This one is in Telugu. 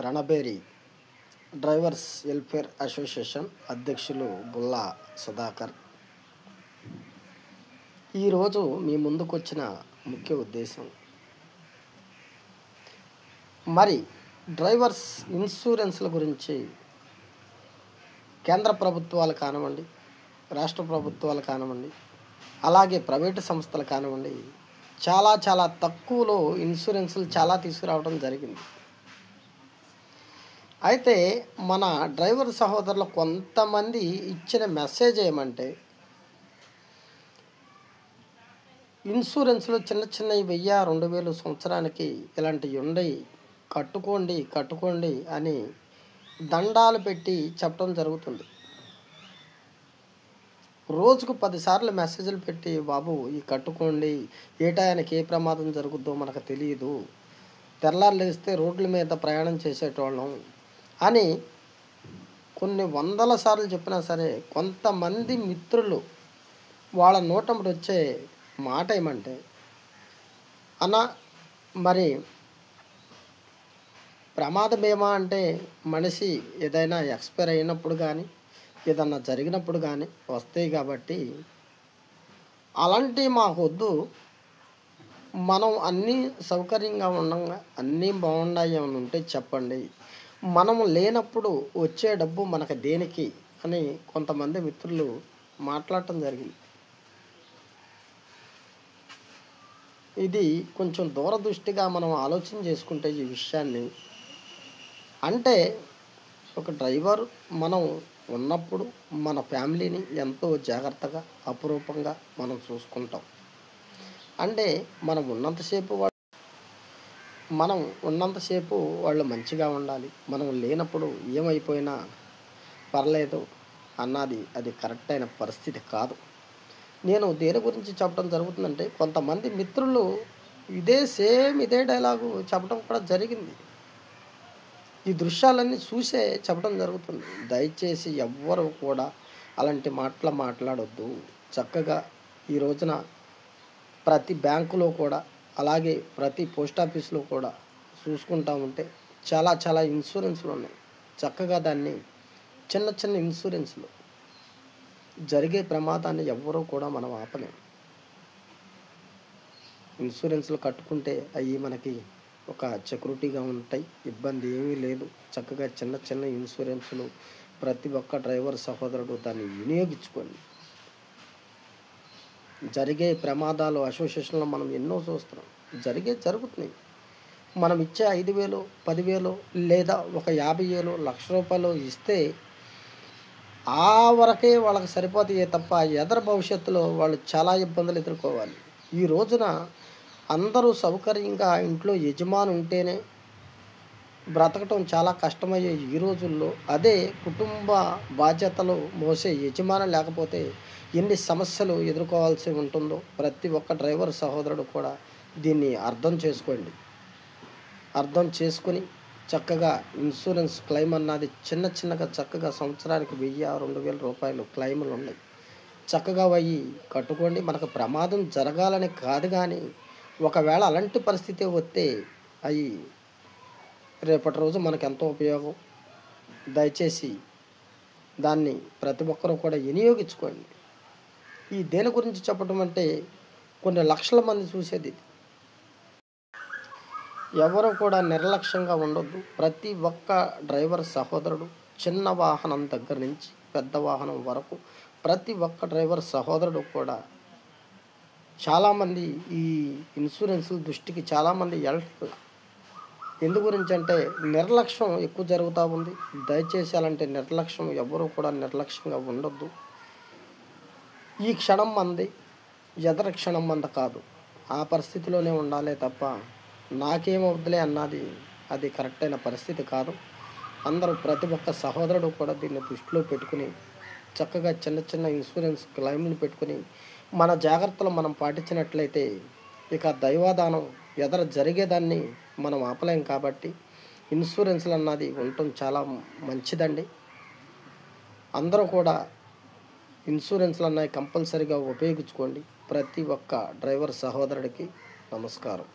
రణబేరి డ్రైవర్స్ వెల్ఫేర్ అసోసియేషన్ అధ్యక్షులు బుల్లా సుధాకర్. ఈరోజు మీ ముందుకు వచ్చిన ముఖ్య ఉద్దేశం, మరి డ్రైవర్స్ ఇన్సూరెన్స్ల గురించి కేంద్ర ప్రభుత్వాలు కానివ్వండి, రాష్ట్ర ప్రభుత్వాలు కానివ్వండి, అలాగే ప్రైవేటు సంస్థలు కానివ్వండి, చాలా తక్కువలో ఇన్సూరెన్సులు చాలా తీసుకురావడం జరిగింది. అయితే మన డ్రైవర్ సహోదరులు కొంతమంది ఇచ్చిన మెసేజ్ ఏమంటే, ఇన్సూరెన్స్లో చిన్నవి 1000-2000 సంవత్సరానికి ఇలాంటివి ఉండయి, కట్టుకోండి అని దండాలు పెట్టి చెప్పడం జరుగుతుంది. రోజుకు 10 సార్లు మెసేజ్లు పెట్టి, బాబు ఈ కట్టుకోండి, ఏ టయానికి ఏ ప్రమాదం జరుగుద్దో మనకు తెలియదు, తెల్లారు లేస్తే రోడ్ల మీద ప్రయాణం చేసేటోళ్ళం అని కొన్ని వందల సార్లు చెప్పినా సరే, కొంతమంది మిత్రులు వాళ్ళ నోటంబడి వచ్చే మాట ఏమంటే, అన్న మరి ప్రమాద బీమా అంటే మనిషి ఏదైనా ఎక్స్పైర్ అయినప్పుడు కానీ, ఏదన్నా జరిగినప్పుడు కానీ వస్తాయి కాబట్టి అలాంటివి మాకు వద్దు, మనం అన్నీ సౌకర్యంగా ఉండంగా అన్నీ బాగున్నాయి అని ఉంటే చెప్పండి, మనము లేనప్పుడు వచ్చే డబ్బు మనకు దేనికి అని కొంతమంది మిత్రులు మాట్లాడటం జరిగింది. ఇది కొంచెం దూరదృష్టిగా మనం ఆలోచన చేసుకుంటే ఈ విషయాన్ని, అంటే ఒక డ్రైవర్ మనం ఉన్నప్పుడు మన ఫ్యామిలీని ఎంతో జాగ్రత్తగా అపురూపంగా మనం చూసుకుంటాం. అంటే మనం ఉన్నంతసేపు వాళ్ళు మంచిగా ఉండాలి, మనం లేనప్పుడు ఏమైపోయినా పర్లేదు అన్నది అది కరెక్ట్ అయిన పరిస్థితి కాదు. నేను దేని గురించి చెప్పడం జరుగుతుందంటే, కొంతమంది మిత్రులు ఇదే డైలాగు చెప్పడం కూడా జరిగింది. ఈ దృశ్యాలన్నీ చూసే చెప్పడం జరుగుతుంది. దయచేసి ఎవ్వరూ కూడా అలాంటి మాట్లాడొద్దు. చక్కగా ఈ రోజున ప్రతి బ్యాంకులో కూడా, అలాగే ప్రతి పోస్ట్ ఆఫీస్లో కూడా చూసుకుంటా ఉంటే చాలా ఇన్సూరెన్స్లు ఉన్నాయి. చక్కగా దాన్ని చిన్న ఇన్సూరెన్స్లు జరిగే ప్రమాదాన్ని ఎవ్వరూ కూడా మనం ఆపలేము. ఇన్సూరెన్స్లు కట్టుకుంటే అవి మనకి ఒక సెక్యూరిటీగా ఉంటాయి, ఇబ్బంది ఏమీ లేదు. చక్కగా చిన్న ఇన్సూరెన్స్లు ప్రతి ఒక్క డ్రైవర్ సహోదరుడు దాన్ని వినియోగించుకోండి. జరిగే ప్రమాదాలు అసోసియేషన్లో మనం ఎన్నో చూస్తున్నాం, జరుగుతున్నాయి. మనం ఇచ్చే 5,000, 10,000 లేదా ఒక 50,000, ₹1,00,000 ఇస్తే ఆ వరకే వాళ్ళకి సరిపోతాయే తప్ప ఎదర భవిష్యత్తులో వాళ్ళు చాలా ఇబ్బందులు ఎదుర్కోవాలి. ఈ రోజున అందరూ సౌకర్యంగా ఇంట్లో యజమాని ఉంటేనే బ్రతకటం చాలా కష్టమయ్యే ఈ రోజుల్లో, అదే కుటుంబ బాధ్యతలు మోసే యజమాని లేకపోతే ఎన్ని సమస్యలు ఎదుర్కోవాల్సి ఉంటుందో ప్రతి ఒక్క డ్రైవర్ సహోదరుడు కూడా దీన్ని అర్థం చేసుకుని చక్కగా ఇన్సూరెన్స్ క్లెయిమ్ అన్నది చిన్నగా చక్కగా సంవత్సరానికి 1,000-2,000 క్లెయిములు ఉన్నాయి. చక్కగా అవి కట్టుకోండి. మనకు ప్రమాదం జరగాలని కాదు, కానీ ఒకవేళ అలాంటి పరిస్థితి వస్తే అవి రేపటి రోజు మనకు ఎంతో ఉపయోగం. దయచేసి దాన్ని ప్రతి ఒక్కరూ కూడా వినియోగించుకోండి. ఈ దేని గురించి చెప్పడం అంటే, కొన్ని లక్షల మంది చూసేది. ఎవరు కూడా నిర్లక్ష్యంగా ఉండొద్దు. ప్రతి ఒక్క డ్రైవర్ సహోదరుడు, చిన్న వాహనం దగ్గర నుంచి పెద్ద వాహనం వరకు ప్రతి ఒక్క డ్రైవర్ సహోదరుడు కూడా చాలామంది ఈ ఇన్సూరెన్సుల దృష్టికి చాలామంది ఎందు గురించి అంటే నిర్లక్ష్యం ఎక్కువ జరుగుతూ ఉంది. దయచేసి అలాంటి నిర్లక్ష్యం ఎవరు కూడా నిర్లక్ష్యంగా ఉండొద్దు. ఈ క్షణం మంది, ఎదర క్షణం మంది కాదు, ఆ పరిస్థితిలోనే ఉండాలే తప్ప నాకేమవుద్దులే అన్నది అది కరెక్ట్ అయిన పరిస్థితి కాదు. అందరూ ప్రతి ఒక్క సహోదరుడు కూడా దీన్ని దృష్టిలో పెట్టుకుని చక్కగా చిన్న ఇన్సూరెన్స్ క్లెయిమ్లు పెట్టుకుని మన జాగ్రత్తలు మనం పాటించినట్లయితే ఇక దైవాదానం ఎదర జరిగేదాన్ని మనం ఆపలేం. కాబట్టి ఇన్సూరెన్స్లు అన్నది ఉండటం చాలా మంచిదండి. అందరూ కూడా ఇన్సూరెన్స్లు అన్నవి కంపల్సరీగా ఉపయోగించుకోండి. ప్రతి ఒక్క డ్రైవర్ సహోదరుడికి నమస్కారం.